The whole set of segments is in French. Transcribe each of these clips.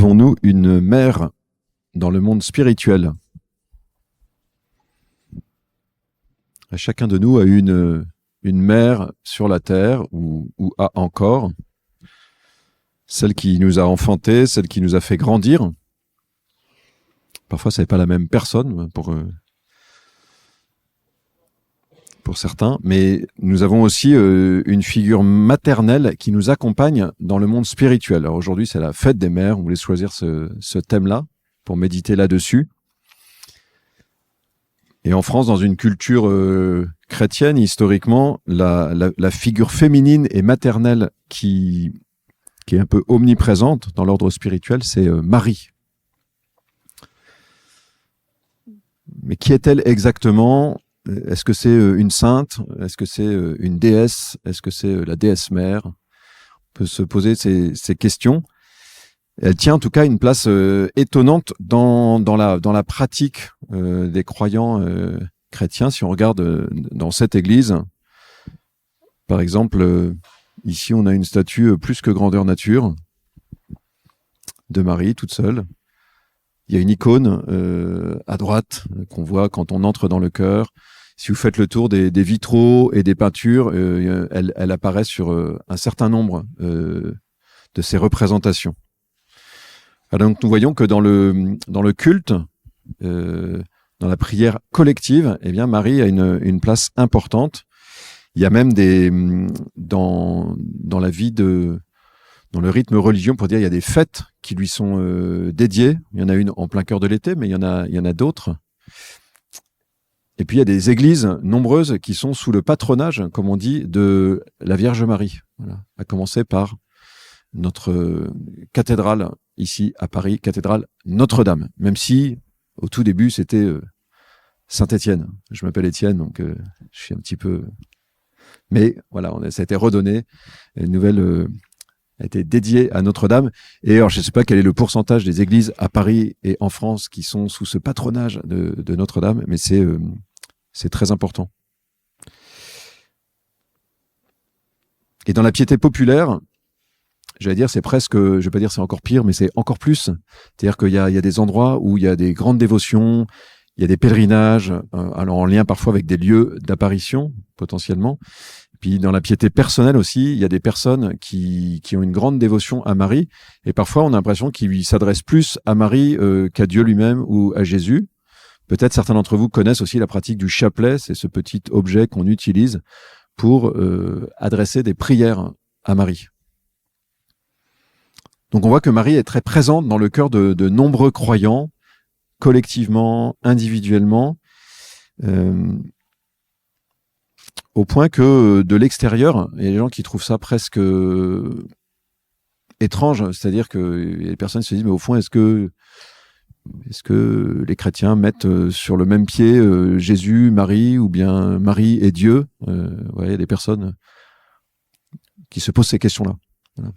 Avons-nous une mère dans le monde spirituel? Chacun de nous a eu une mère sur la terre ou a encore, celle qui nous a enfantés, celle qui nous a fait grandir. Parfois, ce n'est pas la même personne pour certains, mais nous avons aussi une figure maternelle qui nous accompagne dans le monde spirituel. Alors aujourd'hui, c'est la fête des mères. On voulait choisir ce thème-là pour méditer là-dessus. Et en France, dans une culture chrétienne, historiquement, la figure féminine et maternelle qui est un peu omniprésente dans l'ordre spirituel, c'est Marie. Mais qui est-elle exactement ? Est-ce que c'est une sainte ? Est-ce que c'est une déesse ? Est-ce que c'est la déesse mère ? On peut se poser ces questions. Elle tient en tout cas une place étonnante dans la pratique des croyants chrétiens. Si on regarde dans cette église, par exemple, ici on a une statue plus que grandeur nature de Marie toute seule. Il y a une icône à droite qu'on voit quand on entre dans le chœur. Si vous faites le tour des vitraux et des peintures, elle apparaît sur un certain nombre de ces représentations. Alors, donc nous voyons que dans le culte, dans la prière collective, eh bien Marie a une place importante. Il y a même dans la vie dans le rythme religieux, pour dire, il y a des fêtes qui lui sont dédiées. Il y en a une en plein cœur de l'été, mais il y en a d'autres. Et puis il y a des églises nombreuses qui sont sous le patronage, comme on dit, de la Vierge Marie. Voilà. À commencer par notre cathédrale ici à Paris, cathédrale Notre-Dame. Même si au tout début c'était Saint-Étienne. Je m'appelle Étienne, donc je suis un petit peu. Mais voilà, ça a été redonné. Une nouvelle a été dédiée à Notre-Dame. Et alors je ne sais pas quel est le pourcentage des églises à Paris et en France qui sont sous ce patronage de Notre-Dame, mais c'est très important. Et dans la piété populaire, j'allais dire, c'est presque, je vais pas dire c'est encore pire, mais c'est encore plus. C'est-à-dire qu'il y a des endroits où il y a des grandes dévotions, il y a des pèlerinages, alors en lien parfois avec des lieux d'apparition, potentiellement. Puis dans la piété personnelle aussi, il y a des personnes qui ont une grande dévotion à Marie, et parfois on a l'impression qu'ils s'adressent plus à Marie qu'à Dieu lui-même ou à Jésus. Peut-être certains d'entre vous connaissent aussi la pratique du chapelet, c'est ce petit objet qu'on utilise pour adresser des prières à Marie. Donc on voit que Marie est très présente dans le cœur de nombreux croyants, collectivement, individuellement, au point que de l'extérieur, il y a des gens qui trouvent ça presque étrange, c'est-à-dire que les personnes se disent mais au fond est-ce que les chrétiens mettent sur le même pied Jésus, Marie, ou bien Marie et Dieu? Il y a des personnes qui se posent ces questions-là. Voilà.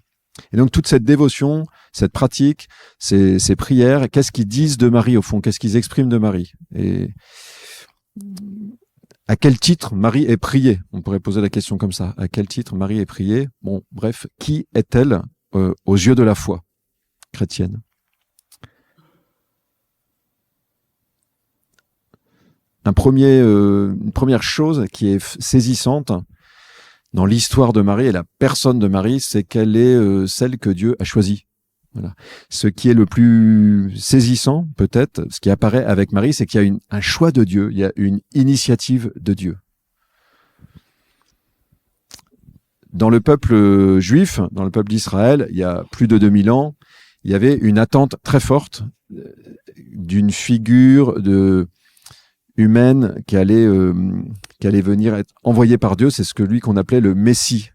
Et donc toute cette dévotion, cette pratique, ces prières, qu'est-ce qu'ils disent de Marie au fond? Qu'est-ce qu'ils expriment de Marie? Et à quel titre Marie est priée? On pourrait poser la question comme ça. À quel titre Marie est priée? Bon, bref, qui est-elle aux yeux de la foi chrétienne? Une première chose qui est saisissante dans l'histoire de Marie et la personne de Marie, c'est qu'elle est celle que Dieu a choisie. Voilà. Ce qui est le plus saisissant, peut-être, ce qui apparaît avec Marie, c'est qu'il y a un choix de Dieu, il y a une initiative de Dieu. Dans le peuple juif, dans le peuple d'Israël, il y a plus de 2000 ans, il y avait une attente très forte d'une figure humaine qui allait venir être envoyée par Dieu. C'est ce que qu'on appelait le Messie.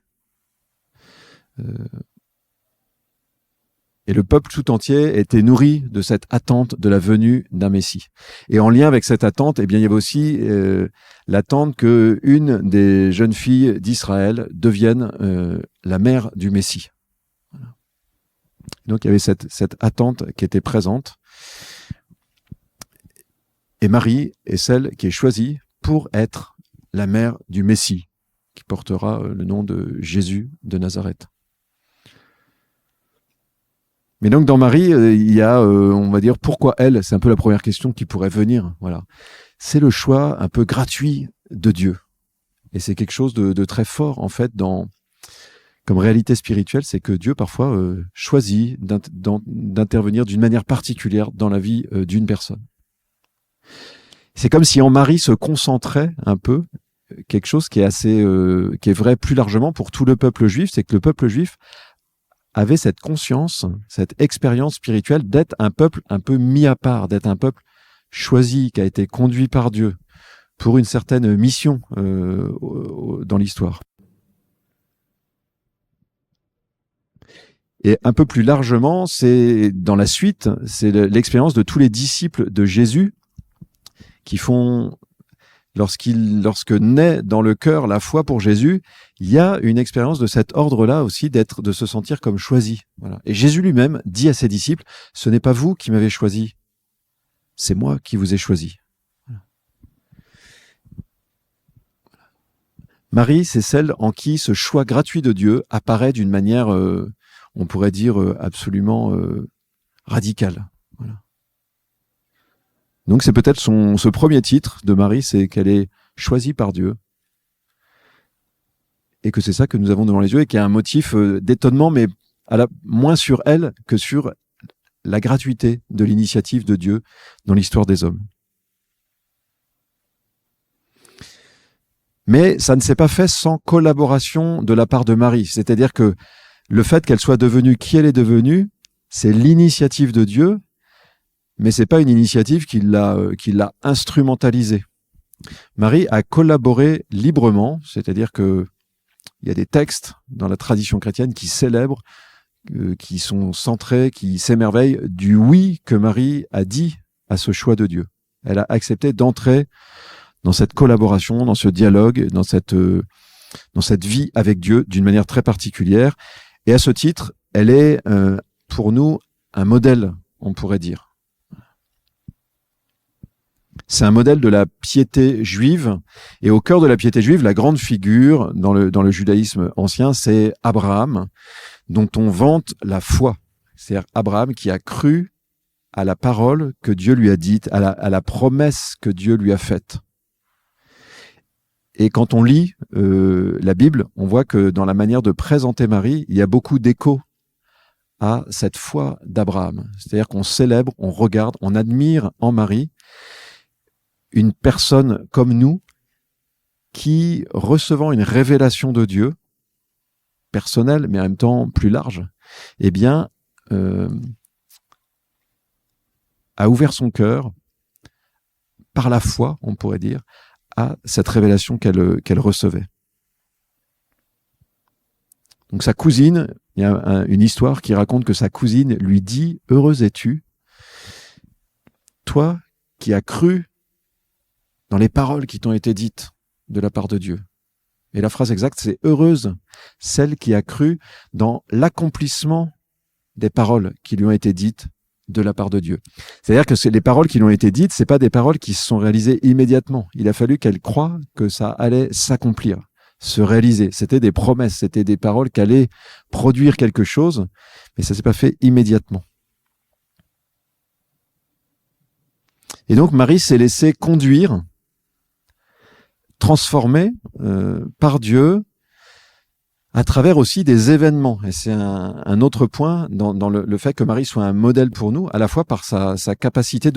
Et le peuple tout entier était nourri de cette attente de la venue d'un Messie. Et en lien avec cette attente, eh bien, il y avait aussi l'attente qu'une des jeunes filles d'Israël devienne la mère du Messie. Voilà. Donc il y avait cette attente qui était présente. Et Marie est celle qui est choisie pour être la mère du Messie, qui portera le nom de Jésus de Nazareth. Mais donc dans Marie, il y a, on va dire, pourquoi elle? C'est un peu la première question qui pourrait venir. Voilà, c'est le choix un peu gratuit de Dieu, et c'est quelque chose de très fort en fait comme réalité spirituelle, c'est que Dieu parfois choisit d'intervenir d'une manière particulière dans la vie d'une personne. C'est comme si en Marie se concentrait un peu quelque chose qui est assez, qui est vrai plus largement pour tout le peuple juif, c'est que le peuple juif avait cette conscience, cette expérience spirituelle d'être un peuple un peu mis à part, d'être un peuple choisi, qui a été conduit par Dieu pour une certaine mission dans l'histoire. Et un peu plus largement, c'est dans la suite, c'est l'expérience de tous les disciples de Jésus qui font, lorsque naît dans le cœur la foi pour Jésus, il y a une expérience de cet ordre-là aussi, de se sentir comme choisi. Voilà. Et Jésus lui-même dit à ses disciples, ce n'est pas vous qui m'avez choisi, c'est moi qui vous ai choisi. Voilà. Marie, c'est celle en qui ce choix gratuit de Dieu apparaît d'une manière, on pourrait dire, absolument radicale. Voilà. Donc c'est peut-être ce premier titre de Marie, c'est qu'elle est choisie par Dieu. Et que c'est ça que nous avons devant les yeux et qu'il y a un motif d'étonnement, mais moins sur elle que sur la gratuité de l'initiative de Dieu dans l'histoire des hommes. Mais ça ne s'est pas fait sans collaboration de la part de Marie. C'est-à-dire que le fait qu'elle soit devenue qui elle est devenue, c'est l'initiative de Dieu, mais c'est pas une initiative qui l'a instrumentalisée. Marie a collaboré librement, c'est-à-dire que il y a des textes dans la tradition chrétienne qui célèbrent, qui sont centrés, qui s'émerveillent du oui que Marie a dit à ce choix de Dieu. Elle a accepté d'entrer dans cette collaboration, dans ce dialogue, dans cette vie avec Dieu d'une manière très particulière. Et à ce titre, elle est pour nous un modèle, on pourrait dire. C'est un modèle de la piété juive. Et au cœur de la piété juive, la grande figure dans le judaïsme ancien, c'est Abraham, dont on vante la foi. C'est-à-dire Abraham qui a cru à la parole que Dieu lui a dite, à la promesse que Dieu lui a faite. Et quand on lit la Bible, on voit que dans la manière de présenter Marie, il y a beaucoup d'échos à cette foi d'Abraham. C'est-à-dire qu'on célèbre, on regarde, on admire en Marie une personne comme nous qui, recevant une révélation de Dieu, personnelle, mais en même temps plus large, eh bien, a ouvert son cœur par la foi, on pourrait dire, à cette révélation qu'elle recevait. Donc sa cousine, il y a une histoire qui raconte que sa cousine lui dit « Heureuse es-tu, toi qui as cru dans les paroles qui t'ont été dites de la part de Dieu. » Et la phrase exacte, c'est « Heureuse celle qui a cru dans l'accomplissement des paroles qui lui ont été dites de la part de Dieu. » C'est-à-dire que les paroles qui lui ont été dites, c'est pas des paroles qui se sont réalisées immédiatement. Il a fallu qu'elle croie que ça allait s'accomplir, se réaliser. C'était des promesses, c'était des paroles qui allaient produire quelque chose, mais ça s'est pas fait immédiatement. Et donc Marie s'est laissée conduire, transformée par Dieu à travers aussi des événements. Et c'est un autre point dans le fait que Marie soit un modèle pour nous, à la fois par sa capacité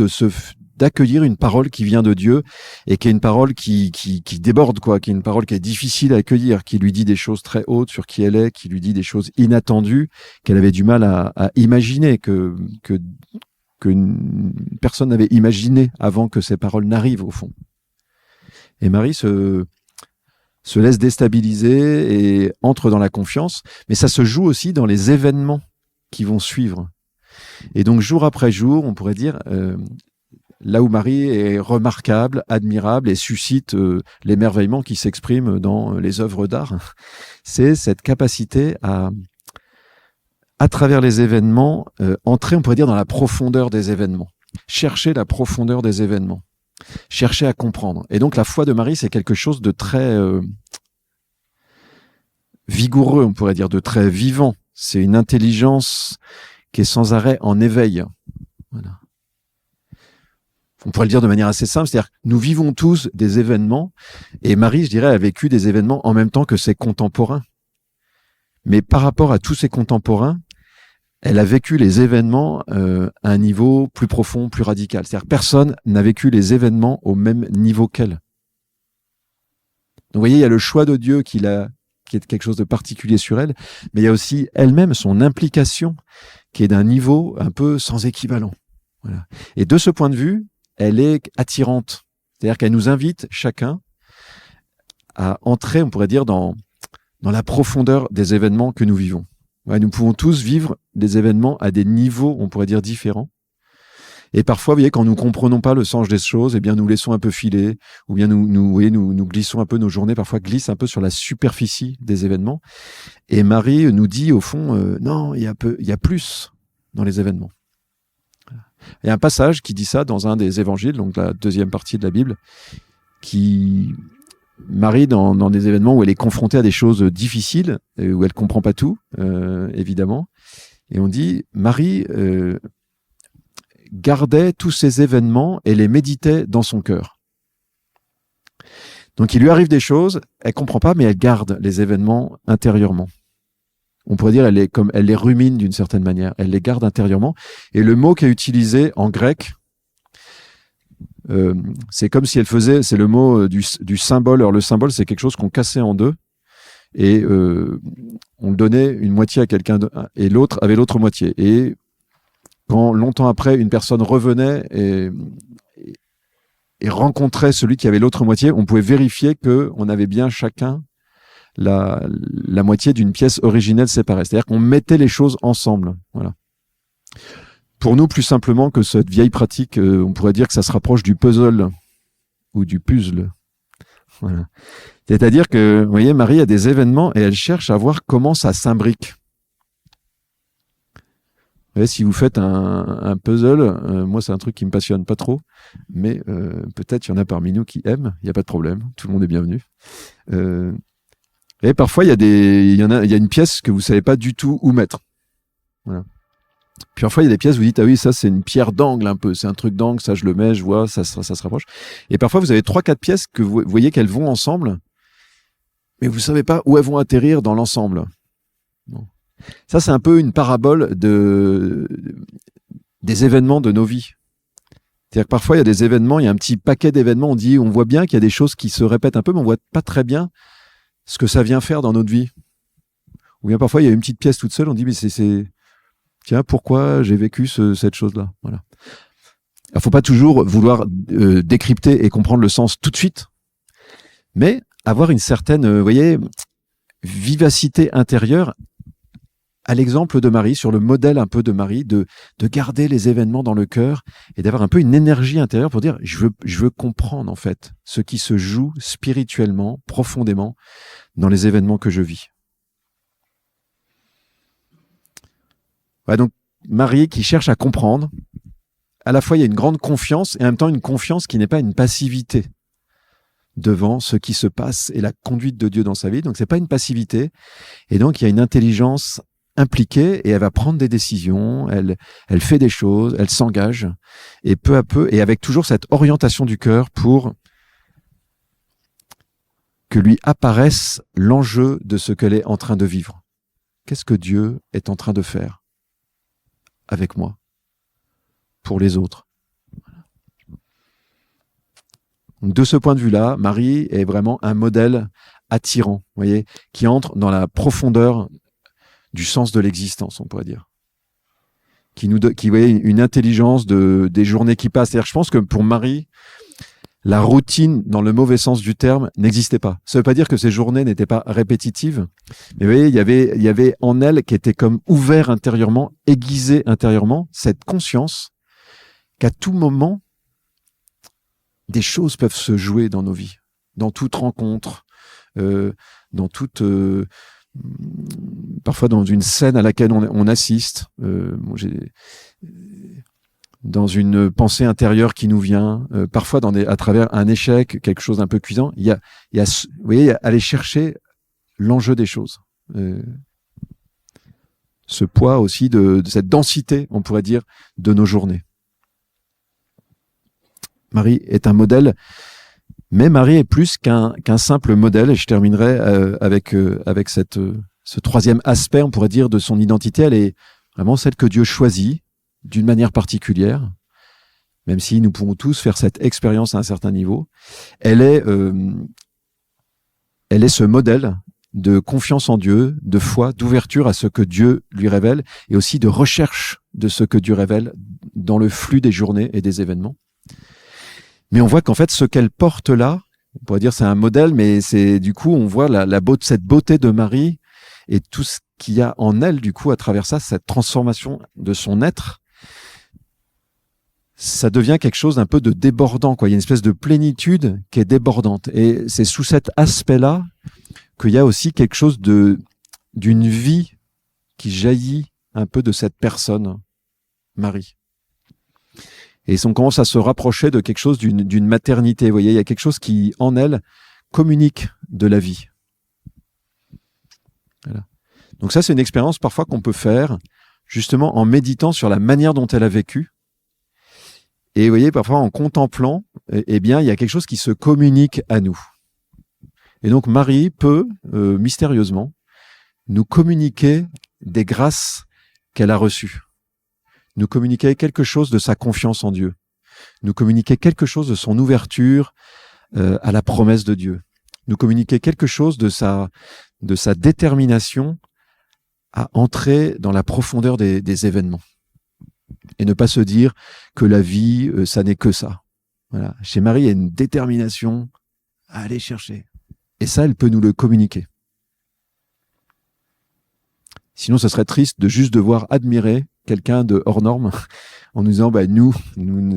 d'accueillir une parole qui vient de Dieu et qui est une parole qui déborde, quoi, qui est une parole qui est difficile à accueillir, qui lui dit des choses très hautes sur qui elle est, qui lui dit des choses inattendues qu'elle avait du mal à imaginer, que personne n'avait imaginé avant que ces paroles n'arrivent au fond. Et Marie se laisse déstabiliser et entre dans la confiance, mais ça se joue aussi dans les événements qui vont suivre. Et donc jour après jour, on pourrait dire, là où Marie est remarquable, admirable et suscite l'émerveillement qui s'exprime dans les œuvres d'art, c'est cette capacité à travers les événements, entrer, on pourrait dire, dans la profondeur des événements, chercher la profondeur des événements, chercher à comprendre. Et donc la foi de Marie, c'est quelque chose de très vigoureux, on pourrait dire, de très vivant. C'est une intelligence qui est sans arrêt en éveil. Voilà. On pourrait le dire de manière assez simple, c'est-à-dire que nous vivons tous des événements, et Marie, je dirais, a vécu des événements en même temps que ses contemporains. Mais par rapport à tous ses contemporains, elle a vécu les événements à un niveau plus profond, plus radical. C'est-à-dire que personne n'a vécu les événements au même niveau qu'elle. Donc vous voyez, il y a le choix de Dieu qui est quelque chose de particulier sur elle, mais il y a aussi elle-même, son implication, qui est d'un niveau un peu sans équivalent. Voilà. Et de ce point de vue, elle est attirante. C'est-à-dire qu'elle nous invite chacun à entrer, on pourrait dire, dans la profondeur des événements que nous vivons. Ouais, nous pouvons tous vivre des événements à des niveaux, on pourrait dire, différents. Et parfois, vous voyez, quand nous comprenons pas le sens des choses, eh bien, nous laissons un peu filer, ou bien nous glissons un peu, nos journées parfois glissent un peu sur la superficie des événements. Et Marie nous dit, au fond, non, il y a plus dans les événements. Il y a un passage qui dit ça dans un des évangiles, donc la deuxième partie de la Bible, qui Marie, dans des événements où elle est confrontée à des choses difficiles, où elle comprend pas tout, évidemment. Et on dit, Marie gardait tous ces événements et les méditait dans son cœur. Donc il lui arrive des choses, elle comprend pas, mais elle garde les événements intérieurement. On pourrait dire, elle les rumine d'une certaine manière, elle les garde intérieurement. Et le mot qui est utilisé en grec, c'est comme si elle faisait, c'est le mot du symbole. Alors le symbole, c'est quelque chose qu'on cassait en deux et on donnait une moitié à quelqu'un et l'autre avait l'autre moitié. Et quand longtemps après, une personne revenait et rencontrait celui qui avait l'autre moitié, on pouvait vérifier qu'on avait bien chacun la moitié d'une pièce originelle séparée. C'est-à-dire qu'on mettait les choses ensemble. Voilà. Pour nous, plus simplement que cette vieille pratique, on pourrait dire que ça se rapproche du puzzle ou du puzzle. Voilà. C'est-à-dire que, vous voyez, Marie a des événements et elle cherche à voir comment ça s'imbrique. Vous voyez, si vous faites un puzzle, moi c'est un truc qui me passionne pas trop, mais peut-être il y en a parmi nous qui aiment, il n'y a pas de problème, tout le monde est bienvenu. Et parfois il y a une pièce que vous savez pas du tout où mettre. Voilà. Puis parfois il y a des pièces, vous dites, ah oui, ça c'est une pierre d'angle un peu, c'est un truc d'angle, ça je le mets, je vois, ça se rapproche. Et parfois vous avez 3-4 pièces que vous voyez qu'elles vont ensemble, mais vous savez pas où elles vont atterrir dans l'ensemble. Bon. Ça c'est un peu une parabole des événements de nos vies. C'est-à-dire que parfois il y a des événements, il y a un petit paquet d'événements, on voit bien qu'il y a des choses qui se répètent un peu, mais on voit pas très bien ce que ça vient faire dans notre vie. Ou bien parfois il y a une petite pièce toute seule, on dit mais tiens, pourquoi j'ai vécu cette chose-là. Voilà. Il ne faut pas toujours vouloir décrypter et comprendre le sens tout de suite, mais avoir une certaine, vous voyez, vivacité intérieure, à l'exemple de Marie, sur le modèle un peu de Marie, de garder les événements dans le cœur et d'avoir un peu une énergie intérieure pour dire je veux comprendre en fait ce qui se joue spirituellement, profondément dans les événements que je vis. Ouais, donc Marie qui cherche à comprendre, à la fois il y a une grande confiance et en même temps une confiance qui n'est pas une passivité devant ce qui se passe et la conduite de Dieu dans sa vie. Donc c'est pas une passivité et donc il y a une intelligence impliquée et elle va prendre des décisions, elle fait des choses, elle s'engage et peu à peu et avec toujours cette orientation du cœur pour que lui apparaisse l'enjeu de ce qu'elle est en train de vivre. Qu'est-ce que Dieu est en train de faire avec moi, pour les autres. Donc, de ce point de vue-là, Marie est vraiment un modèle attirant, vous voyez, qui entre dans la profondeur du sens de l'existence, on pourrait dire. Qui voyez, une intelligence des journées qui passent. C'est-à-dire, je pense que pour Marie, la routine, dans le mauvais sens du terme, n'existait pas. Ça ne veut pas dire que ces journées n'étaient pas répétitives, mais vous voyez, il y avait en elle qui était comme ouvert intérieurement, aiguisé intérieurement, cette conscience qu'à tout moment, des choses peuvent se jouer dans nos vies, dans toute rencontre, dans toute... parfois dans une scène à laquelle on assiste. Dans une pensée intérieure qui nous vient, parfois à travers un échec, quelque chose d'un peu cuisant, il y a vous voyez, aller chercher l'enjeu des choses. ce poids aussi de cette densité, on pourrait dire, de nos journées. Marie est un modèle, mais Marie est plus qu'un simple modèle, et je terminerai avec ce troisième aspect, on pourrait dire, de son identité. Elle est vraiment celle que Dieu choisit d'une manière particulière, même si nous pouvons tous faire cette expérience à un certain niveau. Elle est ce modèle de confiance en Dieu, de foi, d'ouverture à ce que Dieu lui révèle, et aussi de recherche de ce que Dieu révèle dans le flux des journées et des événements. Mais on voit qu'en fait, ce qu'elle porte là, on pourrait dire c'est un modèle, mais c'est du coup, on voit cette beauté de Marie et tout ce qu'il y a en elle, du coup, à travers ça, cette transformation de son être, ça devient quelque chose d'un peu de débordant, quoi. Il y a une espèce de plénitude qui est débordante. Et c'est sous cet aspect-là qu'il y a aussi quelque chose d'une vie qui jaillit un peu de cette personne, Marie. Et on commence à se rapprocher de quelque chose d'une maternité. Vous voyez, il y a quelque chose qui, en elle, communique de la vie. Voilà. Donc ça, c'est une expérience parfois qu'on peut faire justement en méditant sur la manière dont elle a vécu. Et vous voyez, parfois en contemplant, eh bien, il y a quelque chose qui se communique à nous. Et donc Marie peut, mystérieusement, nous communiquer des grâces qu'elle a reçues. Nous communiquer quelque chose de sa confiance en Dieu. Nous communiquer quelque chose de son ouverture à la promesse de Dieu. Nous communiquer quelque chose de sa détermination à entrer dans la profondeur des événements. Et ne pas se dire que la vie, ça n'est que ça. Voilà. Chez Marie, il y a une détermination à aller chercher. Et ça, elle peut nous le communiquer. Sinon, ce serait triste de juste devoir admirer quelqu'un de hors norme en nous disant, nous,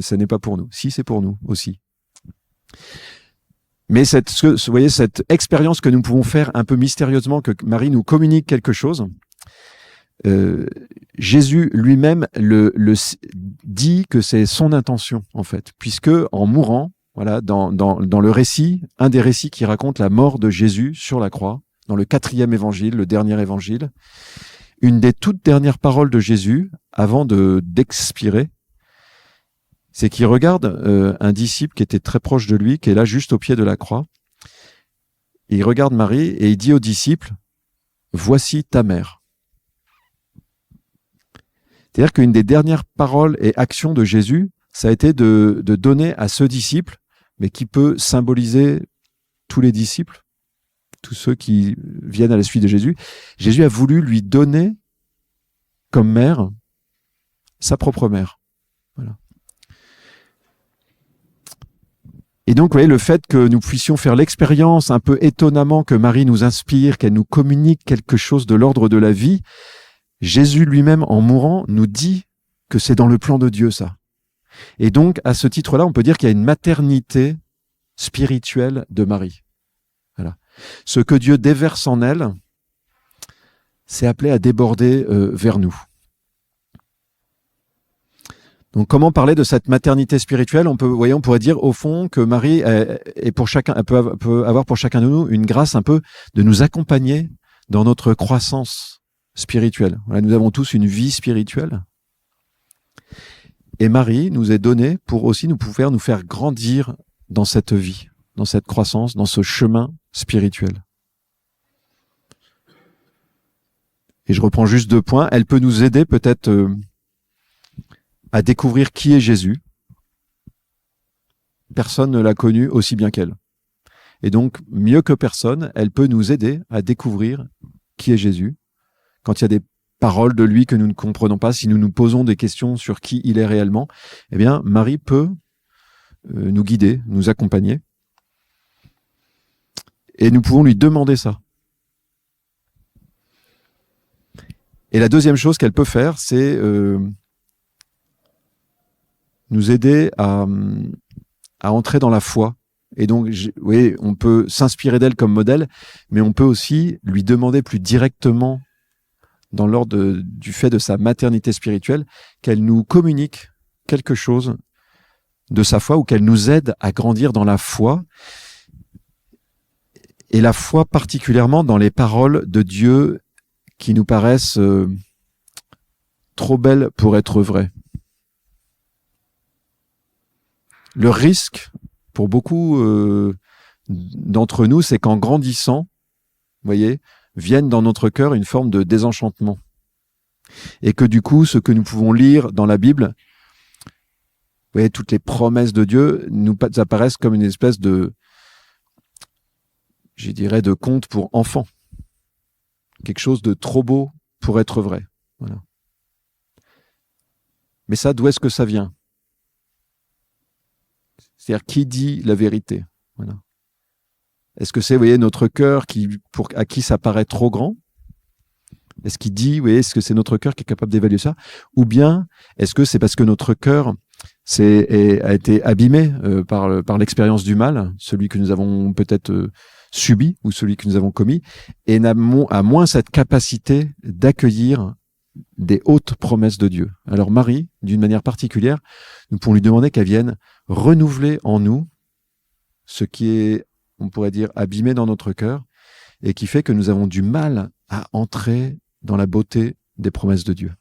ça n'est pas pour nous. Si, c'est pour nous aussi. Mais vous voyez, cette expérience que nous pouvons faire un peu mystérieusement, que Marie nous communique quelque chose, Jésus lui-même le dit que c'est son intention, en fait, puisque en mourant, voilà, dans le récit, un des récits qui raconte la mort de Jésus sur la croix, dans le 4e évangile, le dernier évangile, une des toutes dernières paroles de Jésus, avant d'expirer, c'est qu'il regarde un disciple qui était très proche de lui, qui est là juste au pied de la croix. Il regarde Marie et il dit au disciple, « Voici ta mère ». C'est-à-dire qu'une des dernières paroles et actions de Jésus, ça a été de donner à ce disciple, mais qui peut symboliser tous les disciples, tous ceux qui viennent à la suite de Jésus. Jésus a voulu lui donner comme mère sa propre mère. Voilà. Et donc, vous voyez, le fait que nous puissions faire l'expérience un peu étonnamment que Marie nous inspire, qu'elle nous communique quelque chose de l'ordre de la vie, Jésus lui-même, en mourant, nous dit que c'est dans le plan de Dieu, ça. Et donc, à ce titre-là, on peut dire qu'il y a une maternité spirituelle de Marie. Voilà. Ce que Dieu déverse en elle, c'est appelé à déborder vers nous. Donc, comment parler de cette maternité spirituelle ? On pourrait dire au fond que Marie est pour chacun, peut avoir pour chacun de nous une grâce un peu de nous accompagner dans notre croissance spirituelle. Voilà, nous avons tous une vie spirituelle. Et Marie nous est donnée pour aussi nous faire grandir dans cette vie, dans cette croissance, dans ce chemin spirituel. Et je reprends juste 2 points. Elle peut nous aider peut-être à découvrir qui est Jésus. Personne ne l'a connu aussi bien qu'elle. Et donc, mieux que personne, elle peut nous aider à découvrir qui est Jésus. Quand il y a des paroles de lui que nous ne comprenons pas, si nous nous posons des questions sur qui il est réellement, eh bien, Marie peut nous guider, nous accompagner. Et nous pouvons lui demander ça. Et la deuxième chose qu'elle peut faire, c'est nous aider à entrer dans la foi. Et donc, oui, on peut s'inspirer d'elle comme modèle, mais on peut aussi lui demander plus directement, dans l'ordre du fait de sa maternité spirituelle, qu'elle nous communique quelque chose de sa foi ou qu'elle nous aide à grandir dans la foi. Et la foi particulièrement dans les paroles de Dieu qui nous paraissent trop belle pour être vraie. Le risque, pour beaucoup d'entre nous, c'est qu'en grandissant, vous voyez, vienne dans notre cœur une forme de désenchantement. Et que du coup, ce que nous pouvons lire dans la Bible, vous voyez, toutes les promesses de Dieu nous apparaissent comme une espèce de, je dirais, de conte pour enfants. Quelque chose de trop beau pour être vrai. Voilà. Mais ça, d'où est-ce que ça vient ? C'est-à-dire, qui dit la vérité ? Voilà. Est-ce que c'est, vous voyez, notre cœur à qui ça paraît trop grand ? Est-ce qu'il dit, vous voyez, est-ce que c'est notre cœur qui est capable d'évaluer ça ? Ou bien, est-ce que c'est parce que notre cœur a été abîmé par l'expérience du mal, celui que nous avons peut-être subi ou celui que nous avons commis, et a moins cette capacité d'accueillir des hautes promesses de Dieu. Alors Marie, d'une manière particulière, nous pouvons lui demander qu'elle vienne renouveler en nous ce qui est, on pourrait dire, abîmé dans notre cœur et qui fait que nous avons du mal à entrer dans la beauté des promesses de Dieu.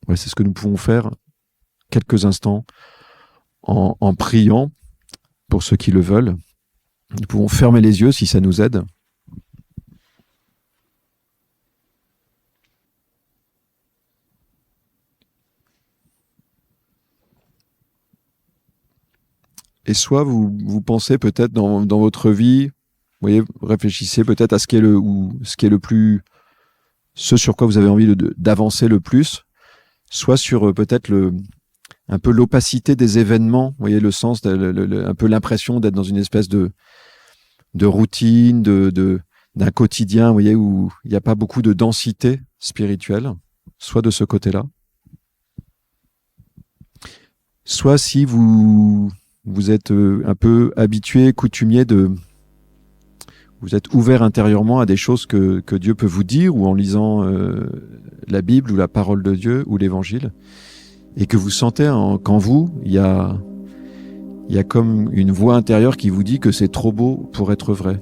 Ouais, c'est ce que nous pouvons faire quelques instants en priant pour ceux qui le veulent. Nous pouvons fermer les yeux si ça nous aide. Et soit vous pensez peut-être dans votre vie, vous voyez, réfléchissez peut-être à ce qui est le plus, ce sur quoi vous avez envie d'avancer le plus, soit sur peut-être un peu l'opacité des événements, vous voyez, le sens, un peu l'impression d'être dans une espèce de routine, d'un quotidien, vous voyez, où il n'y a pas beaucoup de densité spirituelle, soit de ce côté-là. Soit si vous êtes un peu habitué, coutumier vous êtes ouvert intérieurement à des choses que Dieu peut vous dire, ou en lisant la Bible, ou la parole de Dieu, ou l'Évangile, et que vous sentez qu'en vous, il y a comme une voix intérieure qui vous dit que c'est trop beau pour être vrai.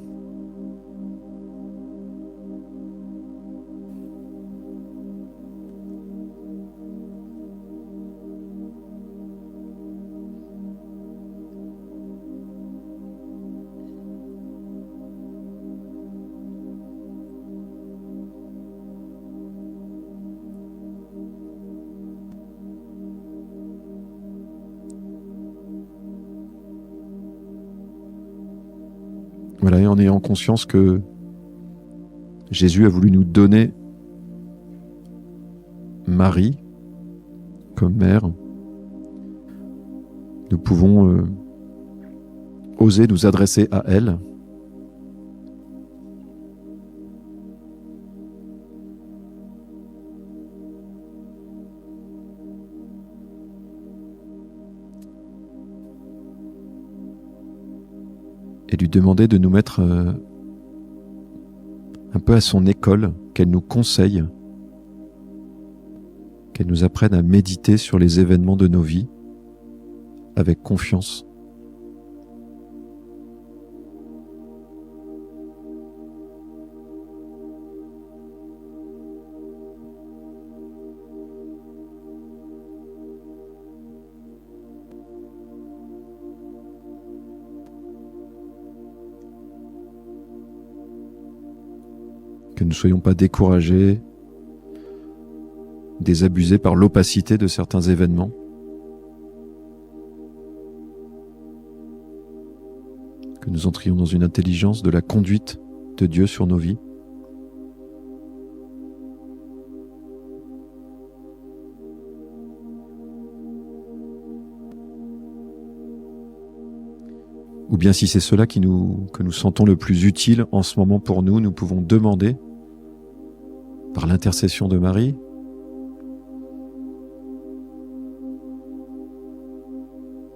Voilà, et en ayant conscience que Jésus a voulu nous donner Marie comme mère, nous pouvons oser nous adresser à elle et lui demander de nous mettre un peu à son école, qu'elle nous conseille, qu'elle nous apprenne à méditer sur les événements de nos vies avec confiance. Que nous ne soyons pas découragés, désabusés par l'opacité de certains événements. Que nous entrions dans une intelligence de la conduite de Dieu sur nos vies. Ou bien si c'est cela que nous sentons le plus utile en ce moment pour nous, nous pouvons demander, par l'intercession de Marie,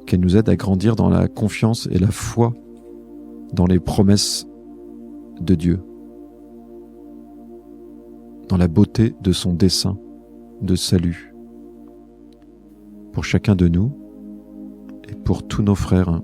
qu'elle nous aide à grandir dans la confiance et la foi dans les promesses de Dieu, dans la beauté de son dessein de salut, pour chacun de nous et pour tous nos frères